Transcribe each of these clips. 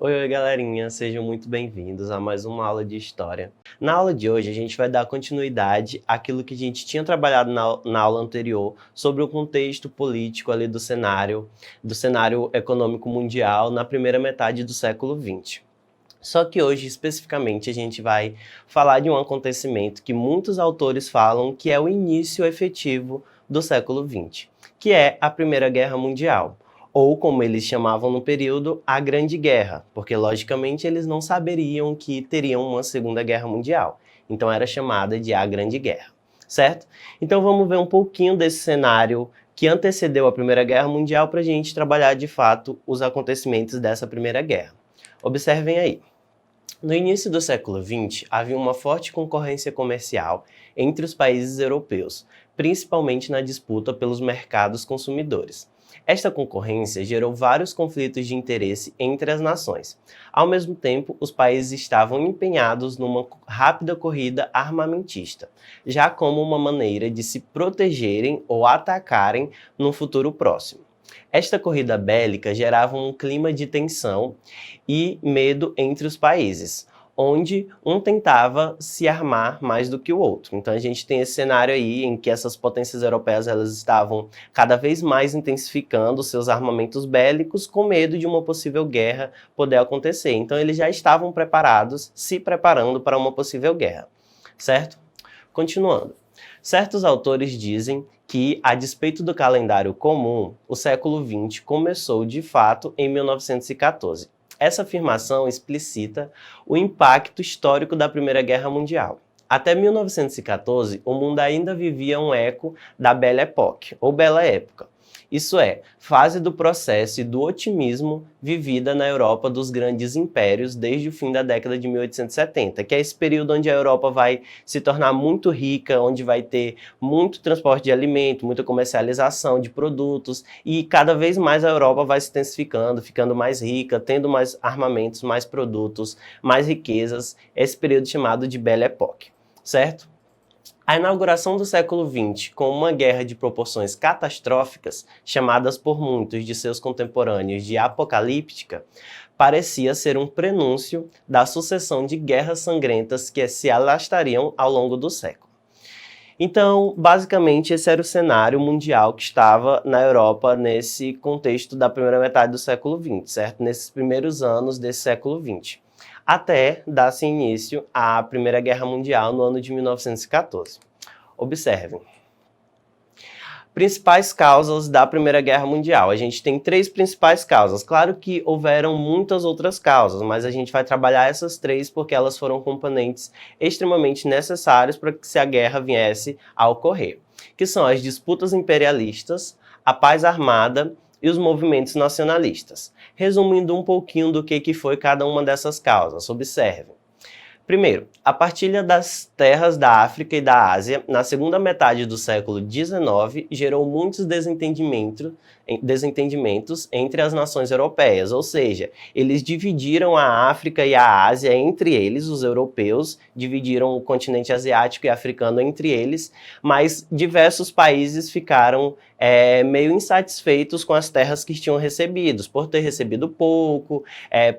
Oi, galerinha, sejam muito bem-vindos a mais uma aula de História. Na aula de hoje, a gente vai dar continuidade àquilo que a gente tinha trabalhado na aula anterior sobre o contexto político ali do cenário econômico mundial na primeira metade do século XX. Só que hoje, especificamente, a gente vai falar de um acontecimento que muitos autores falam que é o início efetivo do século XX, que é a Primeira Guerra Mundial, ou como eles chamavam no período, a Grande Guerra, porque logicamente eles não saberiam que teriam uma Segunda Guerra Mundial, então era chamada de a Grande Guerra, certo? Então vamos ver um pouquinho desse cenário que antecedeu a Primeira Guerra Mundial para a gente trabalhar de fato os acontecimentos dessa Primeira Guerra. Observem aí. No início do século XX, havia uma forte concorrência comercial entre os países europeus, principalmente na disputa pelos mercados consumidores. Esta concorrência gerou vários conflitos de interesse entre as nações. Ao mesmo tempo, os países estavam empenhados numa rápida corrida armamentista, já como uma maneira de se protegerem ou atacarem no futuro próximo. Esta corrida bélica gerava um clima de tensão e medo entre os países, onde um tentava se armar mais do que o outro. Então a gente tem esse cenário aí em que essas potências europeias elas estavam cada vez mais intensificando seus armamentos bélicos com medo de uma possível guerra poder acontecer. Então eles já estavam preparados, se preparando para uma possível guerra, certo? Continuando. Certos autores dizem que, a despeito do calendário comum, o século XX começou de fato em 1914. Essa afirmação explicita o impacto histórico da Primeira Guerra Mundial. Até 1914, o mundo ainda vivia um eco da Belle Époque, ou Bela Época. Isso é, fase do processo e do otimismo vivida na Europa dos grandes impérios desde o fim da década de 1870, que é esse período onde a Europa vai se tornar muito rica, onde vai ter muito transporte de alimento, muita comercialização de produtos, e cada vez mais a Europa vai se intensificando, ficando mais rica, tendo mais armamentos, mais produtos, mais riquezas, esse período chamado de Belle Époque, certo? A inauguração do século XX com uma guerra de proporções catastróficas, chamadas por muitos de seus contemporâneos de apocalíptica, parecia ser um prenúncio da sucessão de guerras sangrentas que se alastariam ao longo do século. Então, basicamente, esse era o cenário mundial que estava na Europa nesse contexto da primeira metade do século XX, certo? Nesses primeiros anos desse século XX. Até dar-se início à Primeira Guerra Mundial no ano de 1914. Observem. Principais causas da Primeira Guerra Mundial. A gente tem três principais causas. Claro que houveram muitas outras causas, mas a gente vai trabalhar essas três porque elas foram componentes extremamente necessários para que a guerra viesse a ocorrer, que são as disputas imperialistas, a paz armada e os movimentos nacionalistas. Resumindo um pouquinho do que foi cada uma dessas causas, observem. Primeiro, a partilha das terras da África e da Ásia na segunda metade do século XIX gerou muitos desentendimentos entre as nações europeias, ou seja, eles dividiram a África e a Ásia entre eles, os europeus dividiram o continente asiático e africano entre eles, mas diversos países ficaram meio insatisfeitos com as terras que tinham recebido, por ter recebido pouco,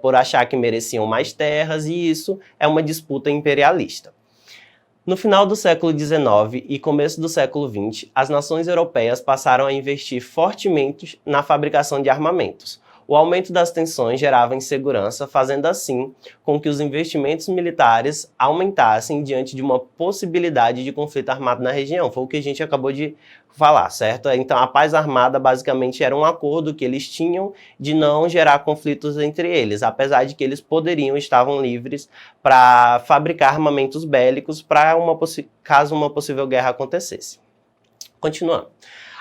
por achar que mereciam mais terras, e isso é uma disputa imperialista. No final do século XIX e começo do século XX, as nações europeias passaram a investir fortemente na fabricação de armamentos. O aumento das tensões gerava insegurança, fazendo assim com que os investimentos militares aumentassem diante de uma possibilidade de conflito armado na região. Foi o que a gente acabou de falar, certo? Então a paz armada basicamente era um acordo que eles tinham de não gerar conflitos entre eles, apesar de que eles estavam livres para fabricar armamentos bélicos para caso uma possível guerra acontecesse. Continuando.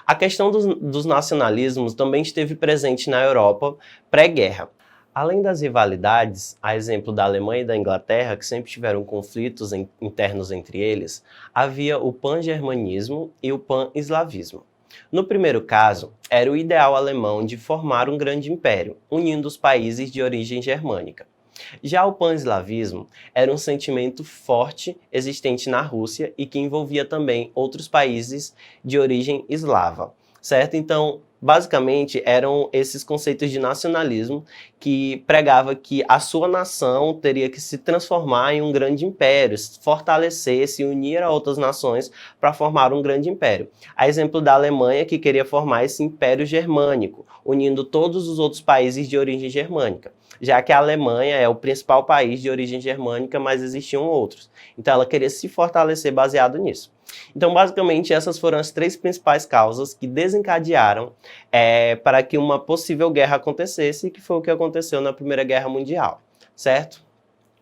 A questão dos nacionalismos também esteve presente na Europa pré-guerra. Além das rivalidades, a exemplo da Alemanha e da Inglaterra, que sempre tiveram conflitos internos entre eles, havia o pan-germanismo e o pan-eslavismo. No primeiro caso, era o ideal alemão de formar um grande império, unindo os países de origem germânica. Já o pan-eslavismo era um sentimento forte existente na Rússia e que envolvia também outros países de origem eslava, certo? Então, Basicamente, eram esses conceitos de nacionalismo que pregava que a sua nação teria que se transformar em um grande império, fortalecer, se unir a outras nações para formar um grande império. A exemplo da Alemanha, que queria formar esse império germânico, unindo todos os outros países de origem germânica, já que a Alemanha é o principal país de origem germânica, mas existiam outros. Então ela queria se fortalecer baseado nisso. Então, basicamente, essas foram as 3 principais causas que desencadearam para que uma possível guerra acontecesse, que foi o que aconteceu na Primeira Guerra Mundial, certo?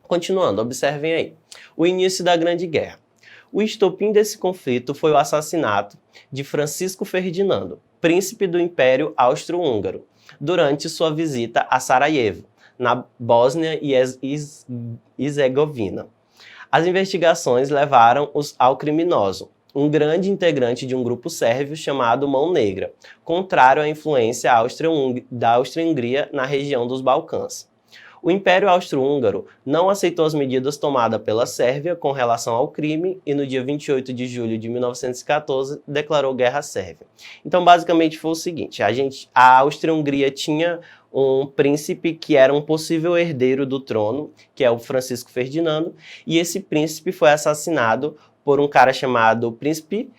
Continuando, observem aí. O início da Grande Guerra. O estopim desse conflito foi o assassinato de Francisco Ferdinando, príncipe do Império Austro-Húngaro, durante sua visita a Sarajevo, na Bósnia e Herzegovina. As investigações levaram ao criminoso, um grande integrante de um grupo sérvio chamado Mão Negra, contrário à influência da Áustria-Hungria na região dos Balcãs. O Império Austro-Húngaro não aceitou as medidas tomadas pela Sérvia com relação ao crime e no dia 28 de julho de 1914 declarou guerra à Sérvia. Então, basicamente foi o seguinte, a Áustria-Hungria tinha um príncipe que era um possível herdeiro do trono, que é o Francisco Ferdinando, e esse príncipe foi assassinado por um cara chamado Príncipe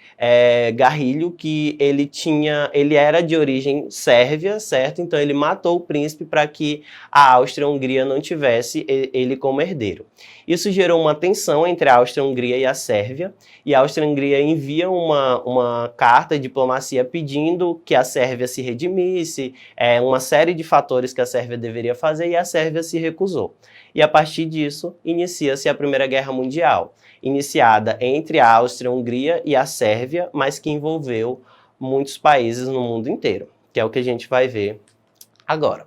Garrilho, que ele era de origem sérvia, certo? Então ele matou o príncipe para que a Áustria-Hungria não tivesse ele como herdeiro. Isso gerou uma tensão entre a Áustria-Hungria e a Sérvia, e a Áustria-Hungria envia uma carta de diplomacia pedindo que a Sérvia se redimisse, uma série de fatores que a Sérvia deveria fazer, e a Sérvia se recusou. E a partir disso, inicia-se a Primeira Guerra Mundial, iniciada entre a Áustria-Hungria e a Sérvia, mas que envolveu muitos países no mundo inteiro, que é o que a gente vai ver agora.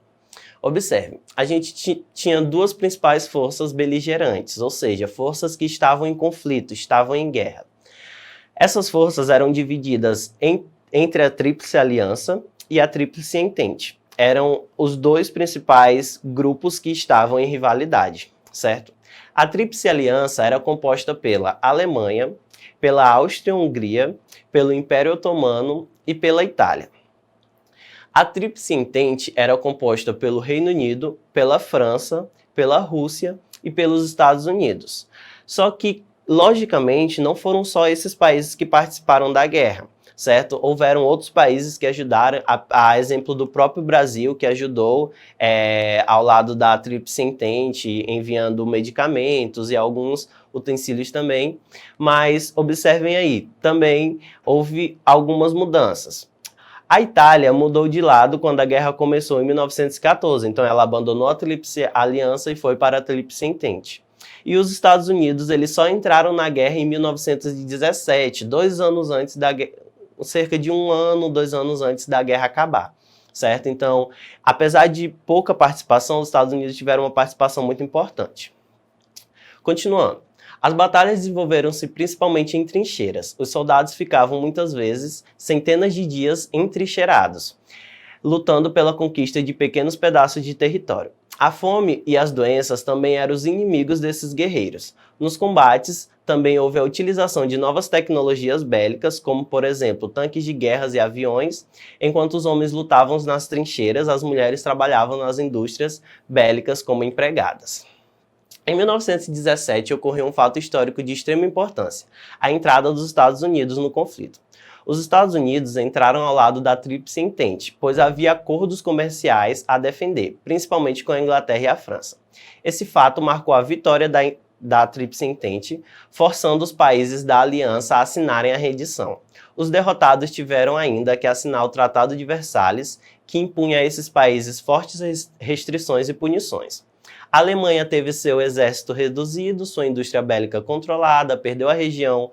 Observe, a gente tinha 2 principais forças beligerantes, ou seja, forças que estavam em conflito, estavam em guerra. Essas forças eram divididas entre a Tríplice Aliança e a Tríplice Entente. Eram os 2 principais grupos que estavam em rivalidade, certo? A Tríplice Aliança era composta pela Alemanha, pela Áustria-Hungria, pelo Império Otomano e pela Itália. A Tríplice Entente era composta pelo Reino Unido, pela França, pela Rússia e pelos Estados Unidos. Só que, logicamente, não foram só esses países que participaram da guerra, certo? Houveram outros países que ajudaram, a exemplo do próprio Brasil, que ajudou ao lado da Tríplice Entente, enviando medicamentos e alguns utensílios também. Mas observem aí, também houve algumas mudanças. A Itália mudou de lado quando a guerra começou em 1914, então ela abandonou a Tríplice Aliança e foi para a Tríplice Entente. E os Estados Unidos, eles só entraram na guerra em 1917, 2 anos antes da guerra, cerca de 1 ano, 2 anos antes da guerra acabar, certo? Então, apesar de pouca participação, os Estados Unidos tiveram uma participação muito importante. Continuando. As batalhas desenvolveram-se principalmente em trincheiras. Os soldados ficavam muitas vezes centenas de dias entrincheirados, lutando pela conquista de pequenos pedaços de território. A fome e as doenças também eram os inimigos desses guerreiros. Nos combates, também houve a utilização de novas tecnologias bélicas, como, por exemplo, tanques de guerras e aviões. Enquanto os homens lutavam nas trincheiras, as mulheres trabalhavam nas indústrias bélicas como empregadas. Em 1917, ocorreu um fato histórico de extrema importância, a entrada dos Estados Unidos no conflito. Os Estados Unidos entraram ao lado da Tríplice Entente, pois havia acordos comerciais a defender, principalmente com a Inglaterra e a França. Esse fato marcou a vitória da Tríplice Entente, forçando os países da aliança a assinarem a rendição. Os derrotados tiveram ainda que assinar o Tratado de Versalhes, que impunha a esses países fortes restrições e punições. A Alemanha teve seu exército reduzido, sua indústria bélica controlada, perdeu a região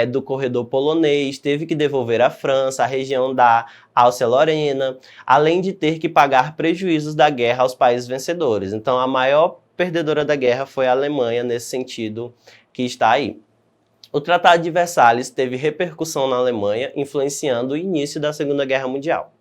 do corredor polonês, teve que devolver à França a região da Alsácia-Lorena, além de ter que pagar prejuízos da guerra aos países vencedores. Então, a maior perdedora da guerra foi a Alemanha, nesse sentido que está aí. O Tratado de Versalhes teve repercussão na Alemanha, influenciando o início da Segunda Guerra Mundial.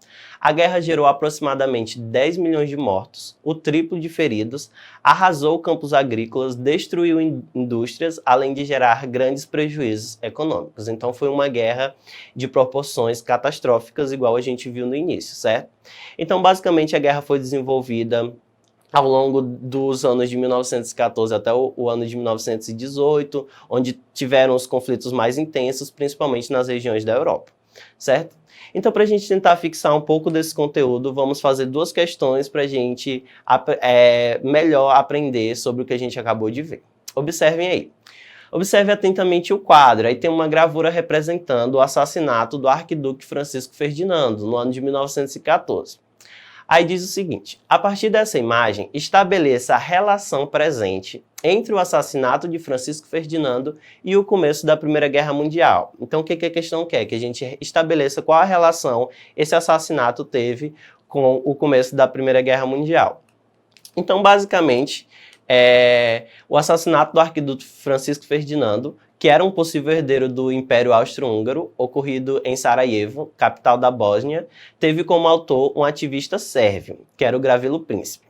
A guerra gerou aproximadamente 10 milhões de mortos, o triplo de feridos, arrasou campos agrícolas, destruiu indústrias, além de gerar grandes prejuízos econômicos. Então foi uma guerra de proporções catastróficas, igual a gente viu no início, certo? Então, basicamente, a guerra foi desenvolvida ao longo dos anos de 1914 até o ano de 1918, onde tiveram os conflitos mais intensos, principalmente nas regiões da Europa, certo? Então, para a gente tentar fixar um pouco desse conteúdo, vamos fazer duas questões para a gente melhor aprender sobre o que a gente acabou de ver. Observem aí. Observe atentamente o quadro. Aí tem uma gravura representando o assassinato do arquiduque Francisco Ferdinando, no ano de 1914. Aí diz o seguinte: a partir dessa imagem, estabeleça a relação presente entre o assassinato de Francisco Ferdinando e o começo da Primeira Guerra Mundial. Então, o que a questão quer? Que a gente estabeleça qual a relação esse assassinato teve com o começo da Primeira Guerra Mundial. Então, basicamente, o assassinato do arquiduque Francisco Ferdinando, que era um possível herdeiro do Império Austro-Húngaro, ocorrido em Sarajevo, capital da Bósnia, teve como autor um ativista sérvio, que era o Gavrilo Princip.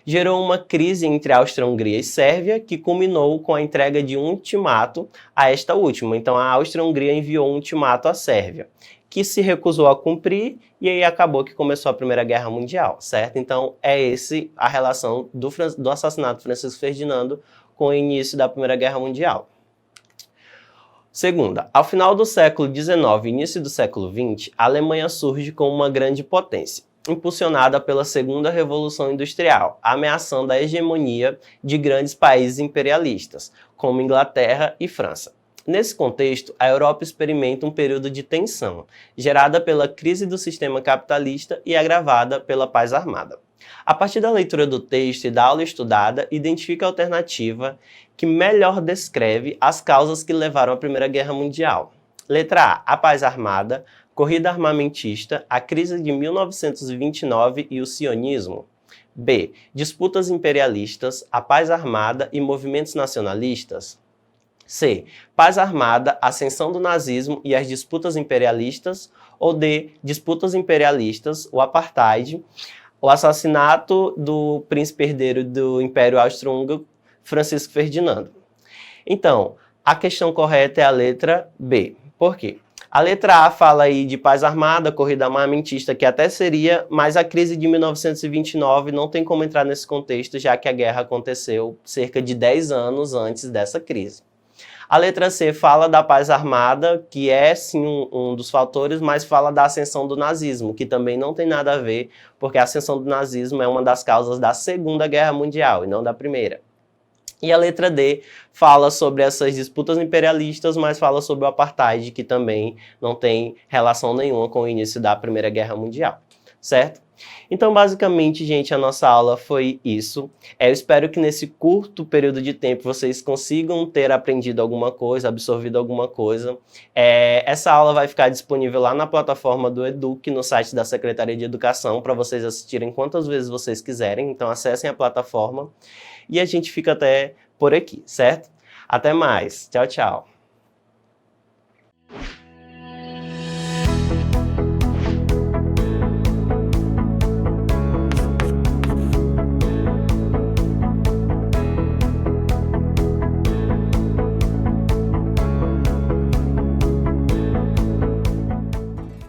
Gerou uma crise entre a Áustria-Hungria e Sérvia, que culminou com a entrega de um ultimato a esta última. Então, a Áustria-Hungria enviou um ultimato à Sérvia, que se recusou a cumprir, e aí acabou que começou a Primeira Guerra Mundial, certo? Então, a relação do assassinato de Francisco Ferdinando com o início da Primeira Guerra Mundial. Segunda, ao final do século XIX e início do século XX, a Alemanha surge como uma grande potência, impulsionada pela Segunda Revolução Industrial, ameaçando a hegemonia de grandes países imperialistas, como Inglaterra e França. Nesse contexto, a Europa experimenta um período de tensão, gerada pela crise do sistema capitalista e agravada pela paz armada. A partir da leitura do texto e da aula estudada, identifica a alternativa que melhor descreve as causas que levaram à Primeira Guerra Mundial. Letra A paz armada, corrida armamentista, a crise de 1929 e o sionismo. B. Disputas imperialistas, a paz armada e movimentos nacionalistas. C. Paz armada, ascensão do nazismo e as disputas imperialistas. Ou D. Disputas imperialistas, o apartheid, o assassinato do príncipe herdeiro do Império Austro-Húngaro, Francisco Ferdinando. Então, a questão correta é a letra B. Por quê? A letra A fala aí de paz armada, corrida armamentista, que até seria, mas a crise de 1929 não tem como entrar nesse contexto, já que a guerra aconteceu cerca de 10 anos antes dessa crise. A letra C fala da paz armada, que é sim um dos fatores, mas fala da ascensão do nazismo, que também não tem nada a ver, porque a ascensão do nazismo é uma das causas da Segunda Guerra Mundial e não da Primeira. E a letra D fala sobre essas disputas imperialistas, mas fala sobre o apartheid, que também não tem relação nenhuma com o início da Primeira Guerra Mundial, certo? Então, basicamente, gente, a nossa aula foi isso. Eu espero que nesse curto período de tempo vocês consigam ter aprendido alguma coisa, absorvido alguma coisa. Essa aula vai ficar disponível lá na plataforma do Educ, no site da Secretaria de Educação, para vocês assistirem quantas vezes vocês quiserem. Então, acessem a plataforma e a gente fica até por aqui, certo? Até mais. Tchau, tchau.